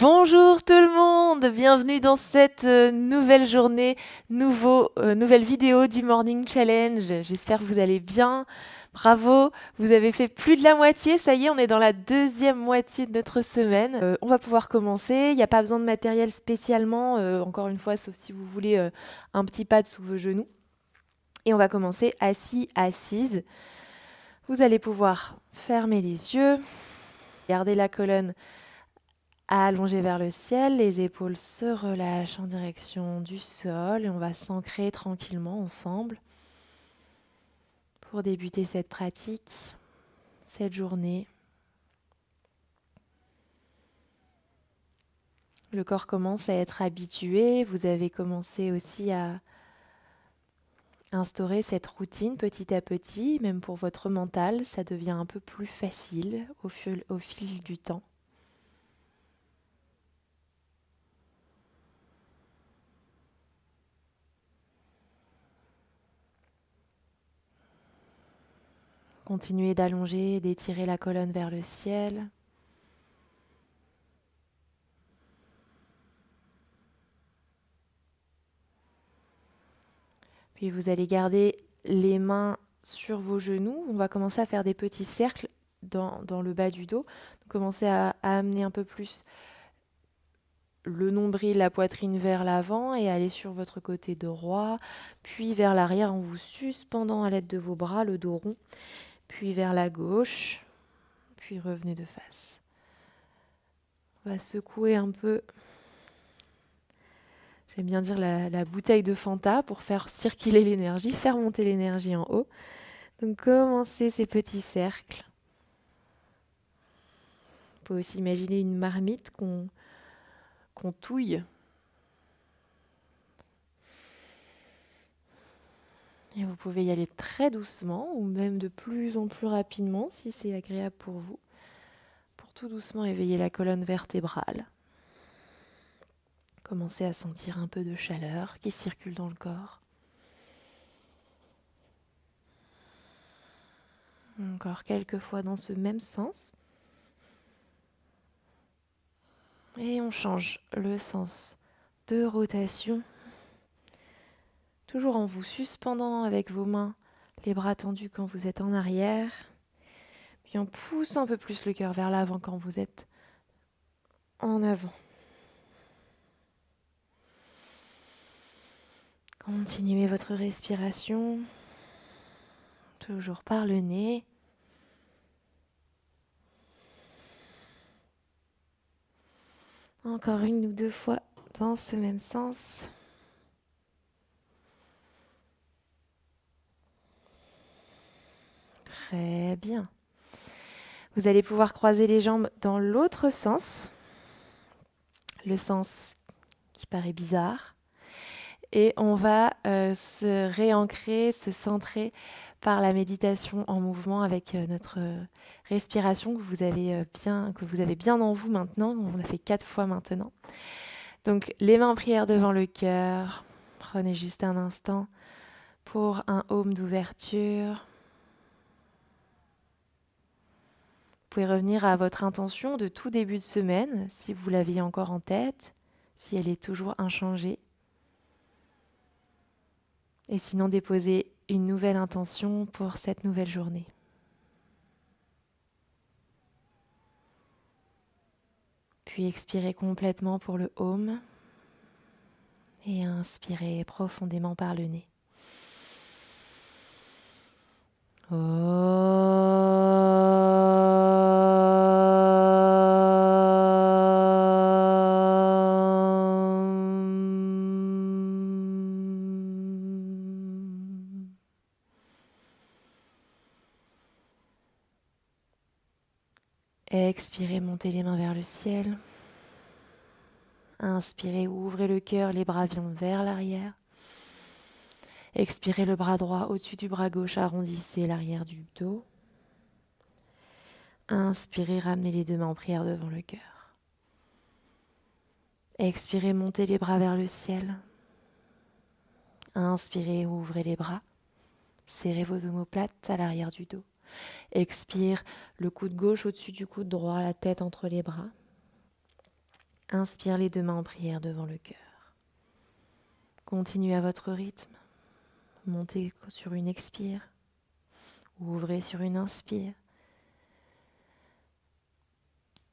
Bonjour tout le monde, bienvenue dans cette nouvelle journée, nouvelle vidéo du Morning Challenge. J'espère que vous allez bien. Bravo, vous avez fait plus de la moitié, ça y est, on est dans la deuxième moitié de notre semaine. On va pouvoir commencer, il n'y a pas besoin de matériel spécialement, encore une fois, sauf si vous voulez un petit pad sous vos genoux. Et on va commencer assis, assise. Vous allez pouvoir fermer les yeux, garder la colonne allongée vers le ciel, les épaules se relâchent en direction du sol et on va s'ancrer tranquillement ensemble pour débuter cette pratique, cette journée. Le corps commence à être habitué, vous avez commencé aussi à instaurer cette routine petit à petit, même pour votre mental, ça devient un peu plus facile au fil du temps. Continuez d'allonger, d'étirer la colonne vers le ciel. Puis vous allez garder les mains sur vos genoux. On va commencer à faire des petits cercles dans le bas du dos. Commencez à amener un peu plus le nombril, la poitrine vers l'avant et aller sur votre côté droit, puis vers l'arrière en vous suspendant à l'aide de vos bras, le dos rond, puis vers la gauche, puis revenez de face. On va secouer un peu, j'aime bien dire la bouteille de Fanta pour faire circuler l'énergie, faire monter l'énergie en haut. Donc commencez ces petits cercles. On peut aussi imaginer une marmite qu'on touille. Et vous pouvez y aller très doucement ou même de plus en plus rapidement si c'est agréable pour vous. Pour tout doucement éveiller la colonne vertébrale. Commencez à sentir un peu de chaleur qui circule dans le corps. Encore quelques fois dans ce même sens. Et on change le sens de rotation. Toujours en vous suspendant avec vos mains, les bras tendus quand vous êtes en arrière. Puis on pousse un peu plus le cœur vers l'avant quand vous êtes en avant. Continuez votre respiration, toujours par le nez. Encore une ou deux fois dans ce même sens. Très bien. Vous allez pouvoir croiser les jambes dans l'autre sens, le sens qui paraît bizarre. Et on va se réancrer, se centrer par la méditation en mouvement avec notre respiration que vous avez bien en vous maintenant. On l'a fait 4 fois maintenant. Donc les mains en prière devant le cœur. Prenez juste un instant pour un home d'ouverture. Vous pouvez revenir à votre intention de tout début de semaine, si vous l'aviez encore en tête, si elle est toujours inchangée. Et sinon, déposer une nouvelle intention pour cette nouvelle journée. Puis expirez complètement pour le home et inspirez profondément par le nez. Expirez, montez les mains vers le ciel. Inspirez, ouvrez le cœur, les bras viennent vers l'arrière. Expirez le bras droit au-dessus du bras gauche, arrondissez l'arrière du dos. Inspirez, ramenez les deux mains en prière devant le cœur. Expirez, montez les bras vers le ciel. Inspirez, ouvrez les bras. Serrez vos omoplates à l'arrière du dos. Expire, le coude gauche au-dessus du coude droit, la tête entre les bras. Inspire les deux mains en prière devant le cœur. Continuez à votre rythme. Montez sur une expire. Ouvrez sur une inspire.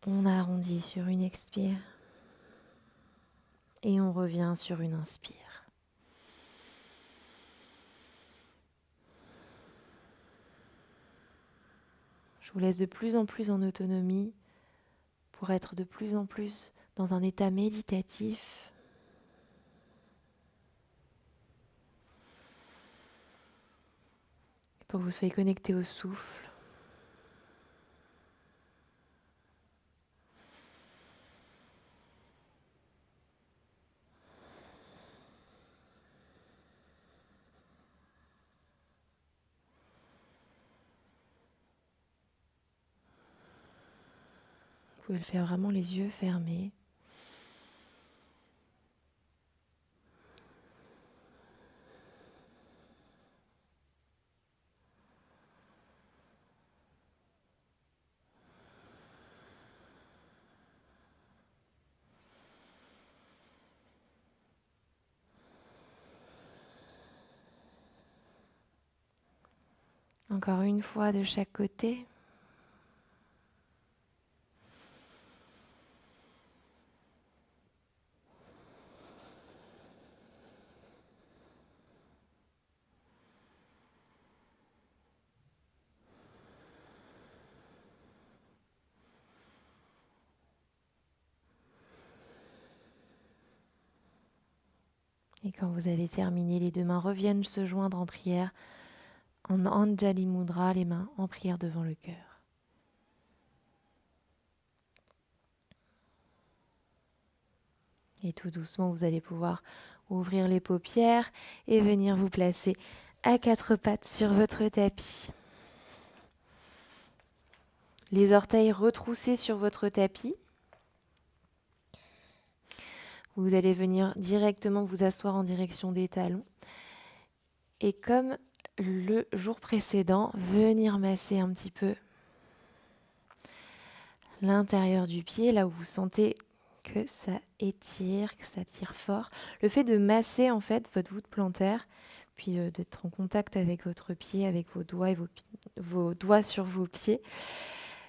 On arrondit sur une expire. Et on revient sur une inspire. Je vous laisse de plus en plus en autonomie pour être de plus en plus dans un état méditatif. Pour que vous soyez connecté au souffle. Vous pouvez le faire vraiment les yeux fermés. Encore une fois de chaque côté. Et quand vous avez terminé, les deux mains reviennent se joindre en prière, en Anjali Mudra, les mains en prière devant le cœur. Et tout doucement, vous allez pouvoir ouvrir les paupières et venir vous placer à quatre pattes sur votre tapis. Les orteils retroussés sur votre tapis. Vous allez venir directement vous asseoir en direction des talons. Et comme le jour précédent, venir masser un petit peu l'intérieur du pied, là où vous sentez que ça étire, que ça tire fort. Le fait de masser en fait votre voûte plantaire, puis d'être en contact avec votre pied, avec vos doigts et vos doigts sur vos pieds,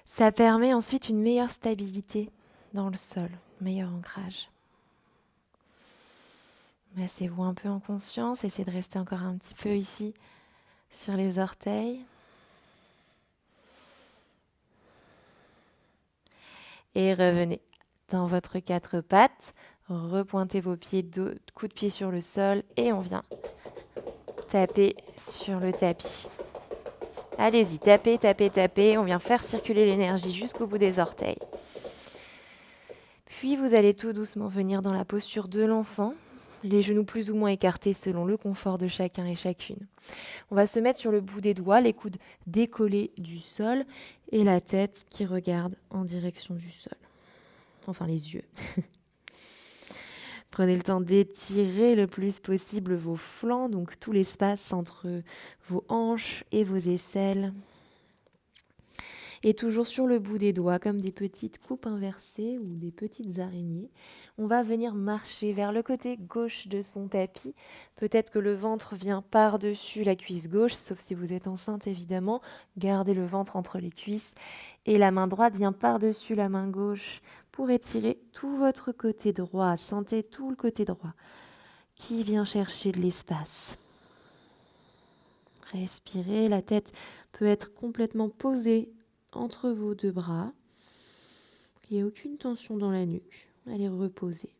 ça permet ensuite une meilleure stabilité dans le sol, meilleur ancrage. Massez-vous un peu en conscience, essayez de rester encore un petit peu ici sur les orteils. Et revenez dans votre quatre pattes, repointez vos pieds, coup de pied sur le sol et on vient taper sur le tapis. Allez-y, tapez, tapez, tapez, on vient faire circuler l'énergie jusqu'au bout des orteils. Puis vous allez tout doucement venir dans la posture de l'enfant, les genoux plus ou moins écartés selon le confort de chacun et chacune. On va se mettre sur le bout des doigts, les coudes décollés du sol et la tête qui regarde en direction du sol. Enfin les yeux. Prenez le temps d'étirer le plus possible vos flancs, donc tout l'espace entre vos hanches et vos aisselles. Et toujours sur le bout des doigts, comme des petites coupes inversées ou des petites araignées, on va venir marcher vers le côté gauche de son tapis. Peut-être que le ventre vient par-dessus la cuisse gauche, sauf si vous êtes enceinte évidemment. Gardez le ventre entre les cuisses. Et la main droite vient par-dessus la main gauche pour étirer tout votre côté droit. Sentez tout le côté droit qui vient chercher de l'espace. Respirez, la tête peut être complètement posée entre vos deux bras. Il n'y a aucune tension dans la nuque. Elle est reposée.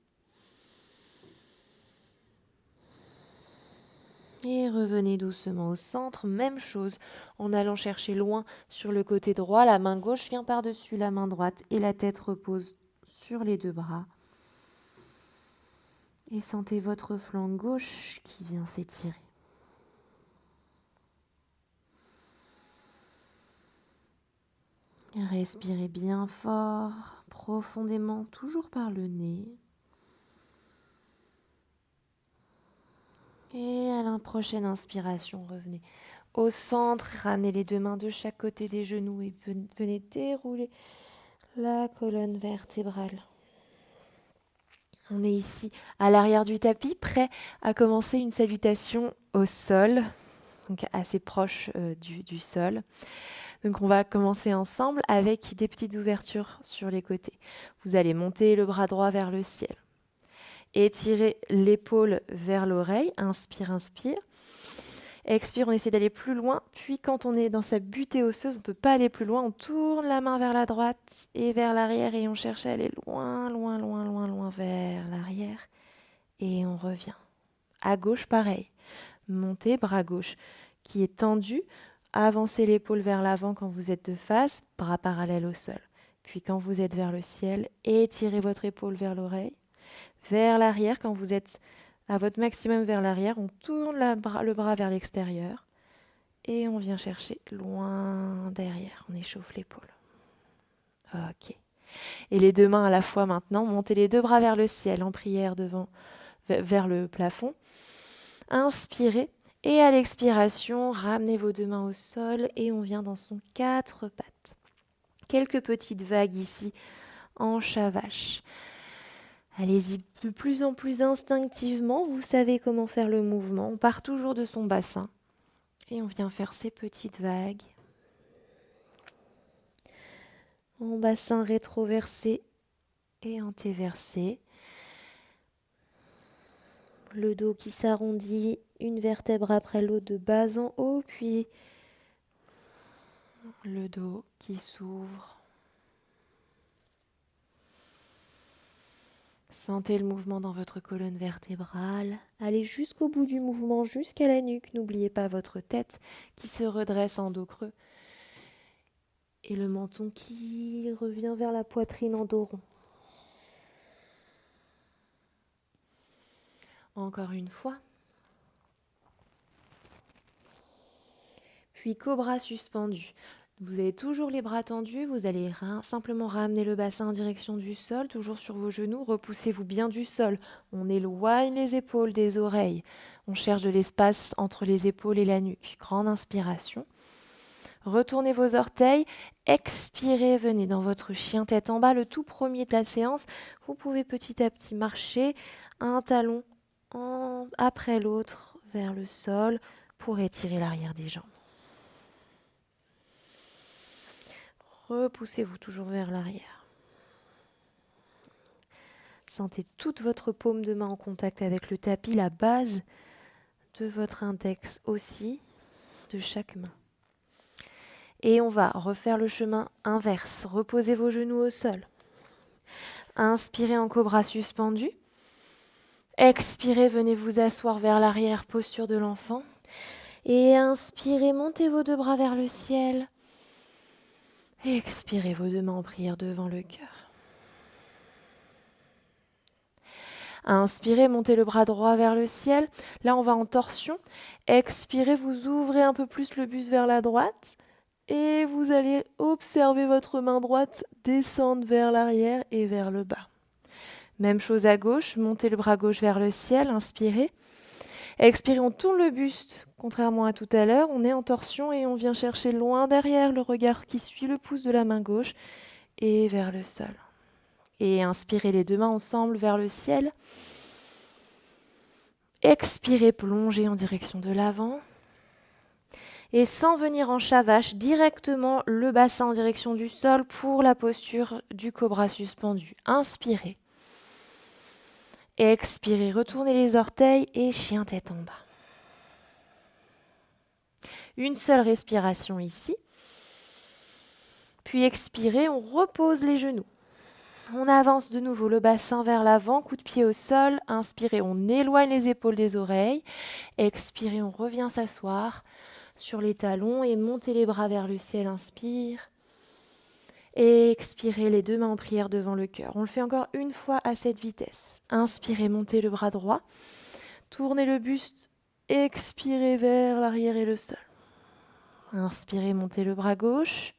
Et revenez doucement au centre. Même chose en allant chercher loin sur le côté droit. La main gauche vient par-dessus la main droite et la tête repose sur les deux bras. Et sentez votre flanc gauche qui vient s'étirer. Respirez bien fort, profondément, toujours par le nez. Et à la prochaine inspiration, revenez au centre, ramenez les deux mains de chaque côté des genoux et venez dérouler la colonne vertébrale. On est ici à l'arrière du tapis, prêt à commencer une salutation au sol, donc assez proche du sol. Donc on va commencer ensemble avec des petites ouvertures sur les côtés. Vous allez monter le bras droit vers le ciel. Étirez l'épaule vers l'oreille. Inspire, inspire. Expire, on essaie d'aller plus loin. Puis quand on est dans sa butée osseuse, on ne peut pas aller plus loin. On tourne la main vers la droite et vers l'arrière et on cherche à aller loin, loin, loin, loin, loin vers l'arrière. Et on revient. À gauche, pareil. Montez, bras gauche qui est tendu. Avancez l'épaule vers l'avant quand vous êtes de face, bras parallèles au sol. Puis quand vous êtes vers le ciel, étirez votre épaule vers l'oreille. Vers l'arrière, quand vous êtes à votre maximum vers l'arrière, on tourne le bras vers l'extérieur et on vient chercher loin derrière. On échauffe l'épaule. Ok. Et les deux mains à la fois maintenant, montez les deux bras vers le ciel en prière vers le plafond. Inspirez. Et à l'expiration, ramenez vos deux mains au sol et on vient dans son quatre pattes. Quelques petites vagues ici en chat vache. Allez-y de plus en plus instinctivement, vous savez comment faire le mouvement. On part toujours de son bassin et on vient faire ces petites vagues. En bassin rétroversé et antéversé. Le dos qui s'arrondit, une vertèbre après l'autre de bas en haut, puis le dos qui s'ouvre. Sentez le mouvement dans votre colonne vertébrale. Allez jusqu'au bout du mouvement, jusqu'à la nuque. N'oubliez pas votre tête qui se redresse en dos creux. Et le menton qui revient vers la poitrine en dos rond. Encore une fois. Puis cobra suspendu. Vous avez toujours les bras tendus, vous allez simplement ramener le bassin en direction du sol, toujours sur vos genoux, repoussez-vous bien du sol. On éloigne les épaules des oreilles. On cherche de l'espace entre les épaules et la nuque. Grande inspiration. Retournez vos orteils, expirez, venez dans votre chien tête en bas, le tout premier de la séance. Vous pouvez petit à petit marcher un talon après l'autre vers le sol pour étirer l'arrière des jambes. Repoussez-vous toujours vers l'arrière. Sentez toute votre paume de main en contact avec le tapis, la base de votre index aussi, de chaque main. Et on va refaire le chemin inverse. Reposez vos genoux au sol. Inspirez en cobra suspendu. Expirez, venez vous asseoir vers l'arrière, posture de l'enfant. Et inspirez, montez vos deux bras vers le ciel. Expirez vos deux mains en prière devant le cœur. Inspirez, montez le bras droit vers le ciel. Là, on va en torsion. Expirez, vous ouvrez un peu plus le buste vers la droite. Et vous allez observer votre main droite descendre vers l'arrière et vers le bas. Même chose à gauche, montez le bras gauche vers le ciel, inspirez. Expirez, on tourne le buste, contrairement à tout à l'heure. On est en torsion et on vient chercher loin derrière le regard qui suit le pouce de la main gauche et vers le sol. Et inspirez les deux mains ensemble vers le ciel. Expirez, plongez en direction de l'avant. Et sans venir en chat vache, directement le bassin en direction du sol pour la posture du cobra suspendu. Inspirez. Expirez, retournez les orteils et chien tête en bas. Une seule respiration ici. Puis expirez, on repose les genoux. On avance de nouveau le bassin vers l'avant, coup de pied au sol. Inspirez, on éloigne les épaules des oreilles. Expirez, on revient s'asseoir sur les talons et montez les bras vers le ciel. Inspire. Et expirez, les deux mains en prière devant le cœur. On le fait encore une fois à cette vitesse. Inspirez, montez le bras droit. Tournez le buste. Expirez vers l'arrière et le sol. Inspirez, montez le bras gauche.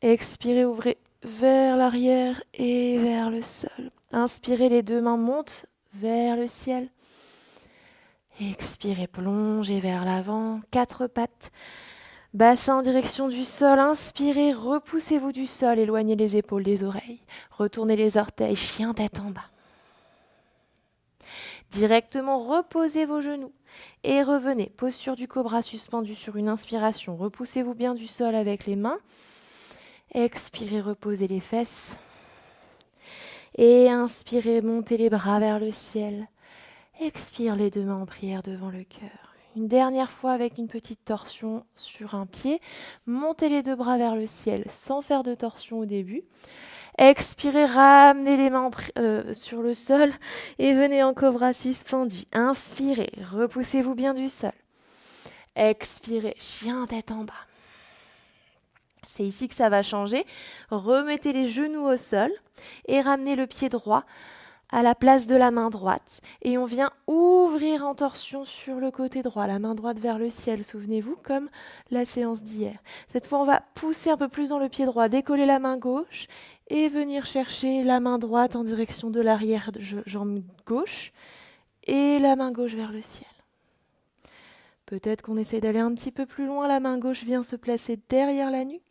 Expirez, ouvrez vers l'arrière et vers le sol. Inspirez, les deux mains montent vers le ciel. Expirez, plongez vers l'avant. Quatre pattes. Bassin en direction du sol, inspirez, repoussez-vous du sol, éloignez les épaules des oreilles. Retournez les orteils, chien tête en bas. Directement, reposez vos genoux et revenez. Posture du cobra suspendu sur une inspiration. Repoussez-vous bien du sol avec les mains. Expirez, reposez les fesses. Et inspirez, montez les bras vers le ciel. Expire les deux mains en prière devant le cœur. Une dernière fois avec une petite torsion sur un pied. Montez les deux bras vers le ciel sans faire de torsion au début. Expirez, ramenez les mains sur le sol et venez en cobra suspendu. Inspirez, repoussez-vous bien du sol. Expirez, chien tête en bas. C'est ici que ça va changer. Remettez les genoux au sol et ramenez le pied droit à la place de la main droite. Et on vient ouvrir en torsion sur le côté droit, la main droite vers le ciel, souvenez-vous, comme la séance d'hier. Cette fois, on va pousser un peu plus dans le pied droit, décoller la main gauche et venir chercher la main droite en direction de l'arrière jambe gauche et la main gauche vers le ciel. Peut-être qu'on essaie d'aller un petit peu plus loin, la main gauche vient se placer derrière la nuque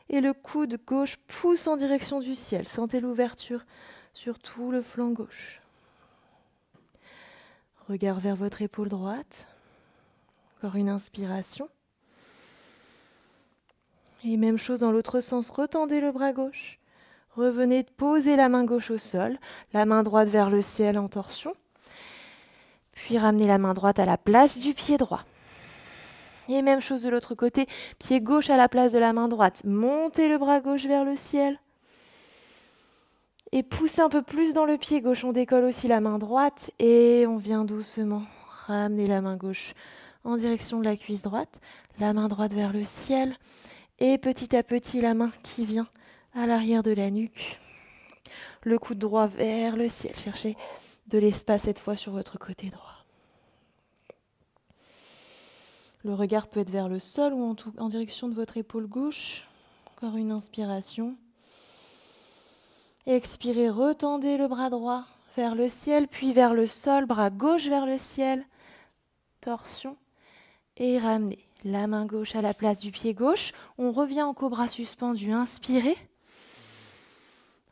et le coude gauche pousse en direction du ciel. Sentez l'ouverture sur tout le flanc gauche. Regard vers votre épaule droite. Encore une inspiration. Et même chose dans l'autre sens, retendez le bras gauche. Revenez poser la main gauche au sol, la main droite vers le ciel en torsion. Puis ramenez la main droite à la place du pied droit. Et même chose de l'autre côté, pied gauche à la place de la main droite. Montez le bras gauche vers le ciel. Et poussez un peu plus dans le pied gauche. On décolle aussi la main droite et on vient doucement ramener la main gauche en direction de la cuisse droite. La main droite vers le ciel. Et petit à petit, la main qui vient à l'arrière de la nuque. Le coude droit vers le ciel. Cherchez de l'espace cette fois sur votre côté droit. Le regard peut être vers le sol ou en direction de votre épaule gauche. Encore une inspiration. Expirez, retendez le bras droit vers le ciel, puis vers le sol, bras gauche vers le ciel, torsion, et ramenez la main gauche à la place du pied gauche. On revient en cobra suspendu, inspirez,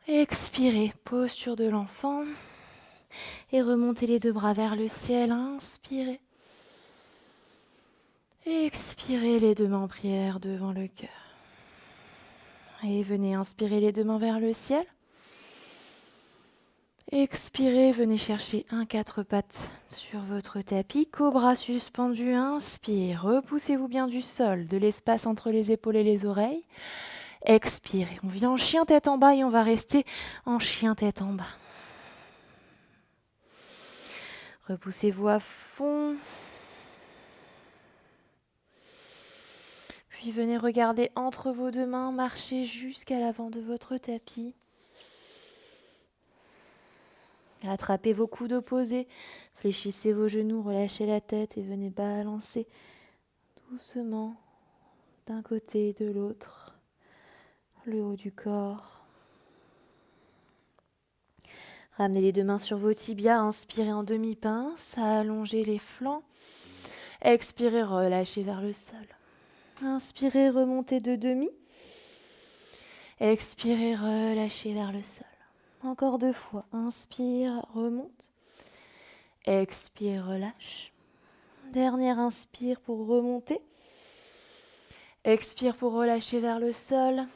expirez, posture de l'enfant, et remontez les deux bras vers le ciel, inspirez, expirez les deux mains en prière devant le cœur. Et venez inspirer les deux mains vers le ciel. Expirez, venez chercher un quatre pattes sur votre tapis. Cobra suspendu, inspire. Repoussez-vous bien du sol, de l'espace entre les épaules et les oreilles. Expirez. On vient en chien tête en bas et on va rester en chien tête en bas. Repoussez-vous à fond. Puis venez regarder entre vos deux mains, marchez jusqu'à l'avant de votre tapis. Attrapez vos coudes opposés, fléchissez vos genoux, relâchez la tête et venez balancer doucement d'un côté et de l'autre, le haut du corps. Ramenez les deux mains sur vos tibias, inspirez en demi-pince, allongez les flancs. Expirez, relâchez vers le sol. Inspirez, remontez de demi. Expirez, relâchez vers le sol. Encore deux fois. Inspire, remonte. Expire, relâche. Dernière inspire pour remonter. Expire pour relâcher vers le sol.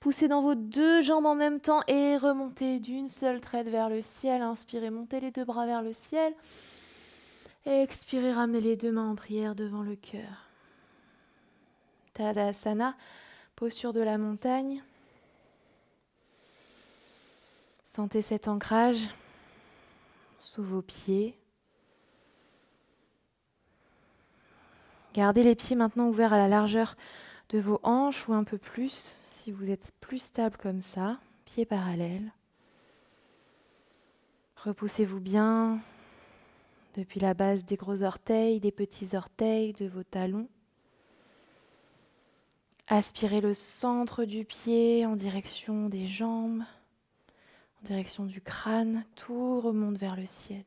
Poussez dans vos deux jambes en même temps et remontez d'une seule traite vers le ciel. Inspirez, montez les deux bras vers le ciel. Expirez, ramenez les deux mains en prière devant le cœur. Tadasana, posture de la montagne. Sentez cet ancrage sous vos pieds. Gardez les pieds maintenant ouverts à la largeur de vos hanches ou un peu plus, si vous êtes plus stable comme ça, pieds parallèles. Repoussez-vous bien depuis la base des gros orteils, des petits orteils, de vos talons. Aspirez le centre du pied en direction des jambes, en direction du crâne, tout remonte vers le ciel.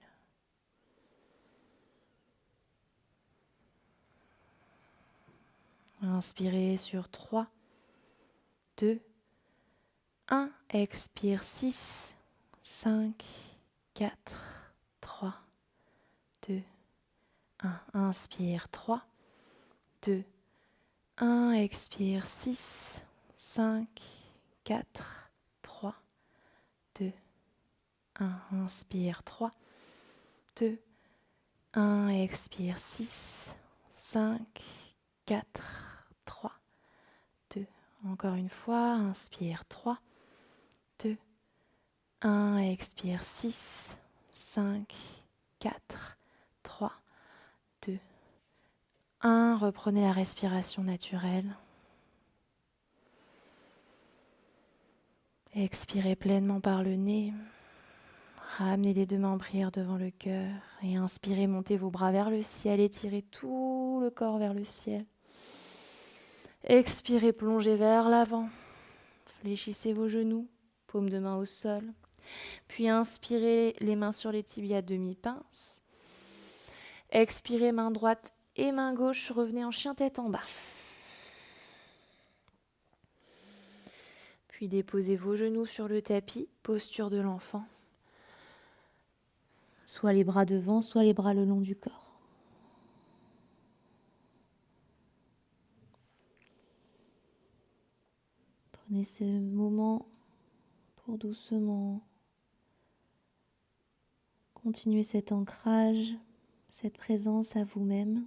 inspirez sur 3, 2, 1. Expire 6, 5, 4, 3, 2, 1. Inspire 3, 2, 1. Expire 6, 5, 4, 3, 2, 1. Inspire 3, 2, 1. Expire 6, 5, 4, 3, 2. Encore une fois, inspire 3, 2, 1. Expire 6, 5, 4, 3, 2, 1. Reprenez la respiration naturelle. Expirez pleinement par le nez. Ramenez les deux mains en prière devant le cœur. Et inspirez, montez vos bras vers le ciel. Étirez tout le corps vers le ciel. Expirez, plongez vers l'avant. Fléchissez vos genoux, paume de main au sol. Puis inspirez, les mains sur les tibias demi-pince. Expirez, main droite et main gauche. Revenez en chien tête en bas. Puis déposez vos genoux sur le tapis, posture de l'enfant. Soit les bras devant, soit les bras le long du corps. Prenez ce moment pour doucement continuer cet ancrage, cette présence à vous-même.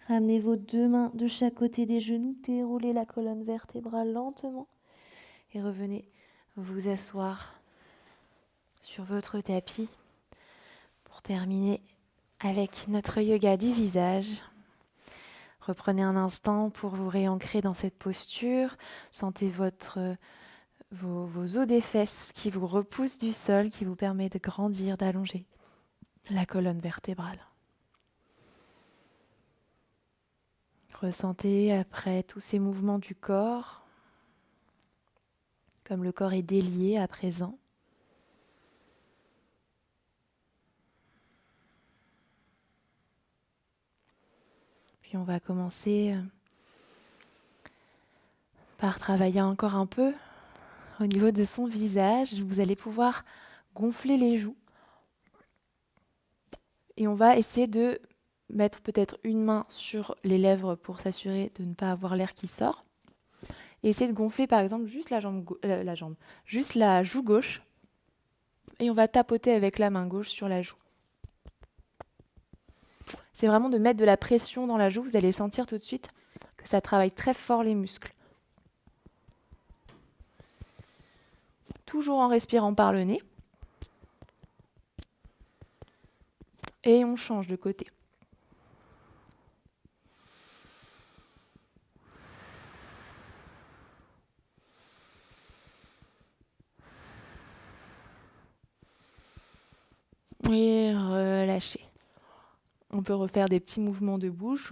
Ramenez vos deux mains de chaque côté des genoux, déroulez la colonne vertébrale lentement et revenez vous asseoir sur votre tapis pour terminer avec notre yoga du visage. Reprenez un instant pour vous réancrer dans cette posture. Sentez vos os des fesses qui vous repoussent du sol, qui vous permet de grandir, d'allonger la colonne vertébrale. Ressentez après tous ces mouvements du corps, comme le corps est délié à présent. Puis on va commencer par travailler encore un peu au niveau de son visage. Vous allez pouvoir gonfler les joues. Et on va essayer de mettre peut-être une main sur les lèvres pour s'assurer de ne pas avoir l'air qui sort. Et essayer de gonfler par exemple juste juste la joue gauche. Et on va tapoter avec la main gauche sur la joue. C'est vraiment de mettre de la pression dans la joue. Vous allez sentir tout de suite que ça travaille très fort les muscles. Toujours en respirant par le nez. Et on change de côté. Et relâchez. On peut refaire des petits mouvements de bouche.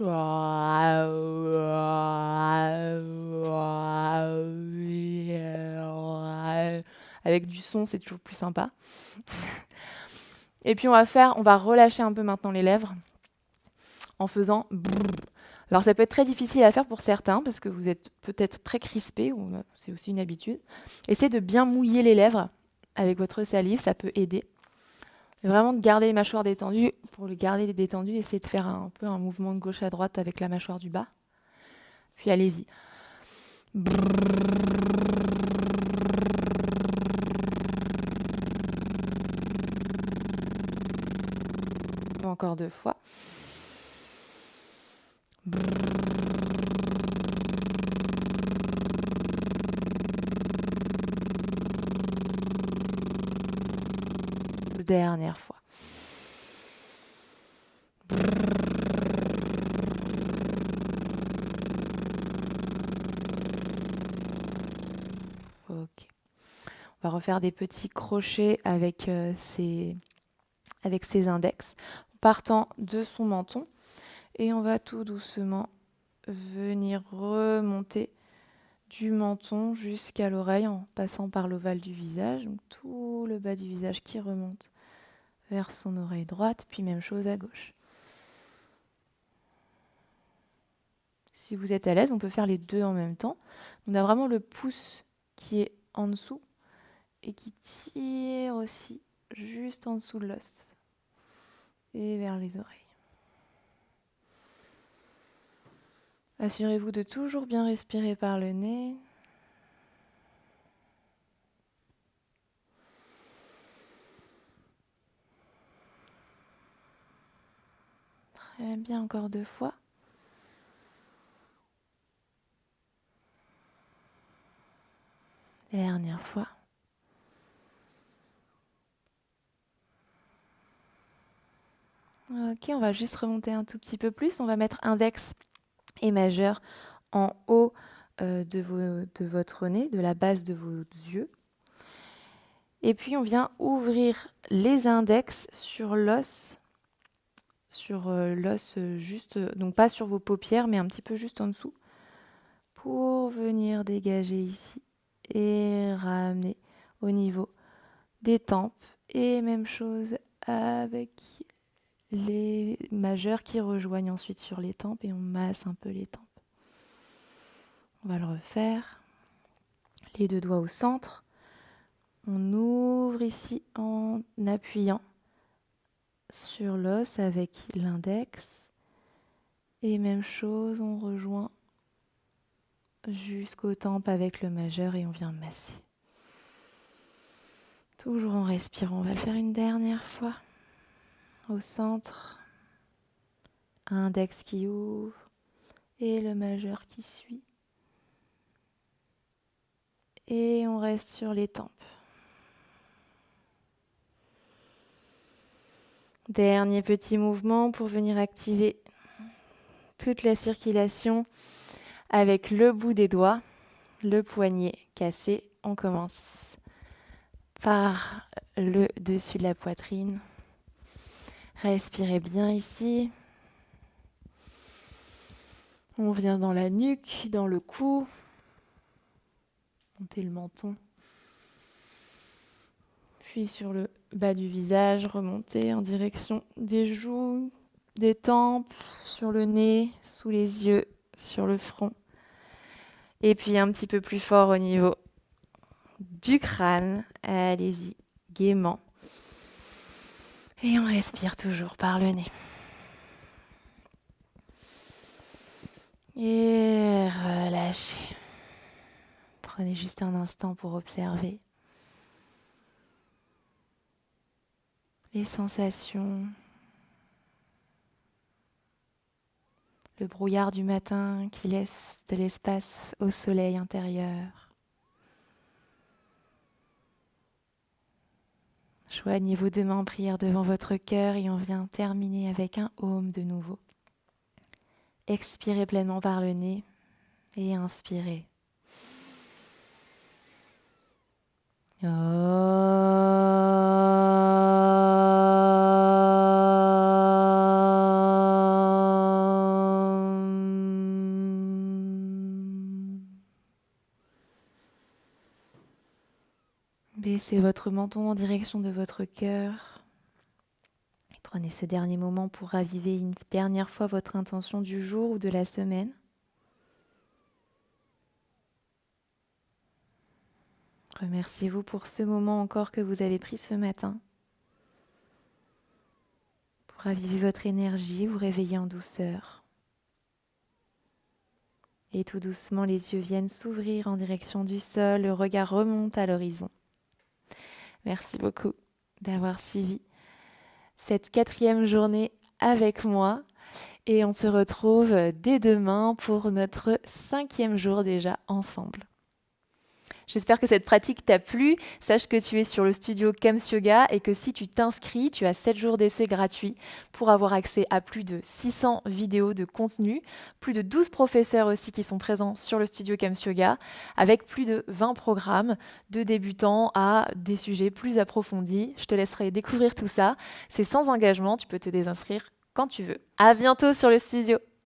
Avec du son, c'est toujours plus sympa. Et puis on va relâcher un peu maintenant les lèvres en faisant brrr. Alors ça peut être très difficile à faire pour certains parce que vous êtes peut-être très crispés, ou c'est aussi une habitude. Essayez de bien mouiller les lèvres avec votre salive, ça peut aider. Vraiment de garder les mâchoires détendues. Pour les garder détendues, essayez de faire un peu un mouvement de gauche à droite avec la mâchoire du bas. Puis allez-y. Encore 2 fois. Dernière fois. Ok. On va refaire des petits crochets avec ses index, partant de son menton. Et on va tout doucement venir remonter du menton jusqu'à l'oreille en passant par l'ovale du visage. Donc tout le bas du visage qui remonte vers son oreille droite, puis même chose à gauche. Si vous êtes à l'aise, on peut faire les deux en même temps. On a vraiment le pouce qui est en dessous et qui tire aussi juste en dessous de l'os et vers les oreilles. Assurez-vous de toujours bien respirer par le nez. Très bien, encore 2 fois. Dernière fois. Ok, on va juste remonter un tout petit peu plus. On va mettre index et majeur en haut de votre nez, de la base de vos yeux. Et puis on vient ouvrir les index sur l'os, juste, donc pas sur vos paupières, mais un petit peu juste en dessous, pour venir dégager ici et ramener au niveau des tempes. Et même chose avec les majeurs qui rejoignent ensuite sur les tempes et on masse un peu les tempes. On va le refaire. Les 2 doigts au centre. On ouvre ici en appuyant sur l'os avec l'index. Et même chose, on rejoint jusqu'aux tempes avec le majeur et on vient masser. Toujours en respirant. On va le faire une dernière fois. Au centre. Index qui ouvre et le majeur qui suit. Et on reste sur les tempes. Dernier petit mouvement pour venir activer toute la circulation avec le bout des doigts, le poignet cassé. On commence par le dessus de la poitrine. Respirez bien ici. On vient dans la nuque, dans le cou. Montez le menton. Puis sur le bas du visage, remontez en direction des joues, des tempes, sur le nez, sous les yeux, sur le front. Et puis un petit peu plus fort au niveau du crâne. Allez-y, gaiement. Et on respire toujours par le nez. Et relâchez. Prenez juste un instant pour observer les sensations, le brouillard du matin qui laisse de l'espace au soleil intérieur. Joignez vos 2 mains en prière devant votre cœur et on vient terminer avec un Om de nouveau. Expirez pleinement par le nez et inspirez. Baissez votre menton en direction de votre cœur. Et prenez ce dernier moment pour raviver une dernière fois votre intention du jour ou de la semaine. Remerciez-vous pour ce moment encore que vous avez pris ce matin. Pour raviver votre énergie, vous réveiller en douceur. Et tout doucement, les yeux viennent s'ouvrir en direction du sol, le regard remonte à l'horizon. Merci beaucoup d'avoir suivi cette 4e journée avec moi. Et on se retrouve dès demain pour notre 5e jour déjà ensemble. J'espère que cette pratique t'a plu. Sache que tu es sur le studio Kams Yoga et que si tu t'inscris, tu as 7 jours d'essai gratuits pour avoir accès à plus de 600 vidéos de contenu, plus de 12 professeurs aussi qui sont présents sur le studio Kams Yoga, avec plus de 20 programmes de débutants à des sujets plus approfondis. Je te laisserai découvrir tout ça. C'est sans engagement, tu peux te désinscrire quand tu veux. À bientôt sur le studio.